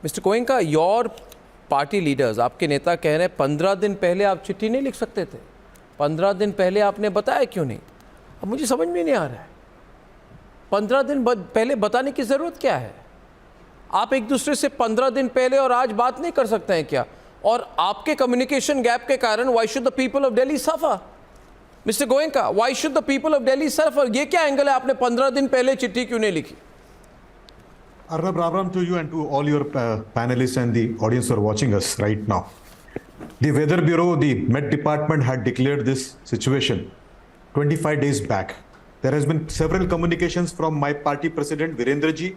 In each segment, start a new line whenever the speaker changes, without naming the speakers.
Mister Goenka, your party leaders, आपके नेता कह रहे हैं 15 दिन पहले आप चिट्ठी नहीं लिख सकते थे। 15 दिन पहले आपने बताया क्यों नहीं? अब मुझे समझ में नहीं आ रहा है 15 दिन पहले बताने की ज़रूरत क्या है? आप एक दूसरे से 15 दिन पहले और आज बात नहीं कर सकते हैं क्या? और आपके कम्युनिकेशन गैप के कारण why should the people of Delhi suffer? Mister Goenka, why should the people of Delhi suffer? ये क्या एंगल है? आपने 15 दिन पहले चिट्ठी क्यों नहीं लिखी?
Arnab, Ram to you and to all your panelists and the audience who are watching us right now. The Weather Bureau, the Met Department had declared this situation 25 days back. There has been several communications from my party president Virendra ji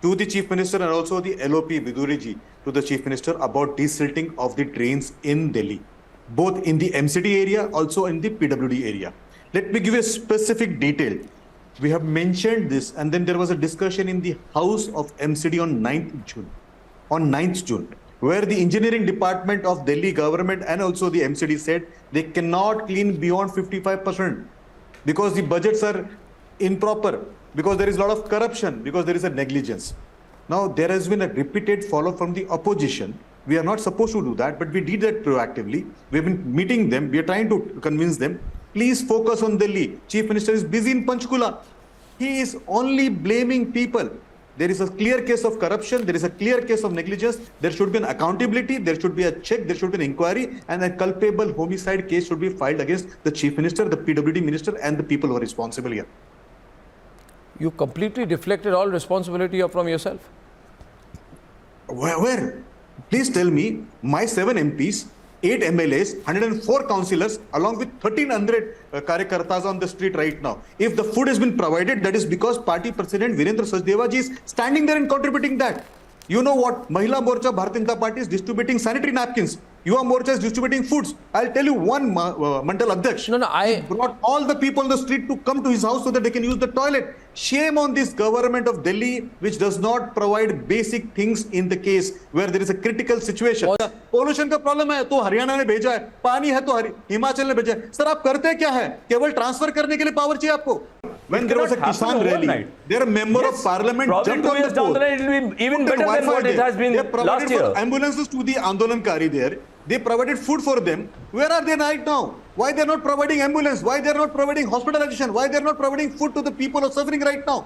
to the Chief Minister and also the LOP Viduri ji to the Chief Minister about desilting of the drains in Delhi, both in the MCD area, also in the PWD area. Let me give you a specific detail. We have mentioned this, and then there was a discussion in the House of MCD on 9th June, where the engineering department of Delhi government and also the MCD said they cannot clean beyond 55% because the budgets are improper, because there is a lot of corruption, because there is a negligence. Now, there has been a repeated follow from the opposition. We are not supposed to do that, but we did that proactively. We have been meeting them. We are trying to convince them. Please focus on Delhi. Chief Minister is busy in Panchkula. He is only blaming people. There is a clear case of corruption. There is a clear case of negligence. There should be an accountability. There should be a check. There should be an inquiry. And a culpable homicide case should be filed against the Chief Minister, the PWD Minister, and the people who are responsible here.
You completely deflected all responsibility from yourself.
Where? Please tell me, my 7 MPs, 8 MLAs, 104 councillors, along with 1300 Karyakartas on the street right now. If the food has been provided, that is because Party President Virendra Sachdeva ji is standing there and contributing that. You know what? Mahila Morcha Bharatiya Janata Party is distributing sanitary napkins. Yuva Morcha is distributing foods. I'll tell you one Mandal Adhyaksh. He brought all the people on the street to come to his house so that they can use the toilet. Shame on this government of Delhi, which does not provide basic things in the case where there is a critical situation. Pollution का problem है तो हरियाणा ने भेजा है, पानी है तो हिमाचल ने भेजा है. सर आप करते क्या है? केवल ट्रांसफर करने के लिए पावर चाहिए आपको. When there was a Kisan rally, their member of parliament jumped on the pole.
It will be even better than what it has been last year.
Ambulances to the Andolankari there. They provided food for them. Where are they right now? Why they are not providing ambulance? Why they are not providing hospitalization? Why they are not providing food to the people who are suffering right now?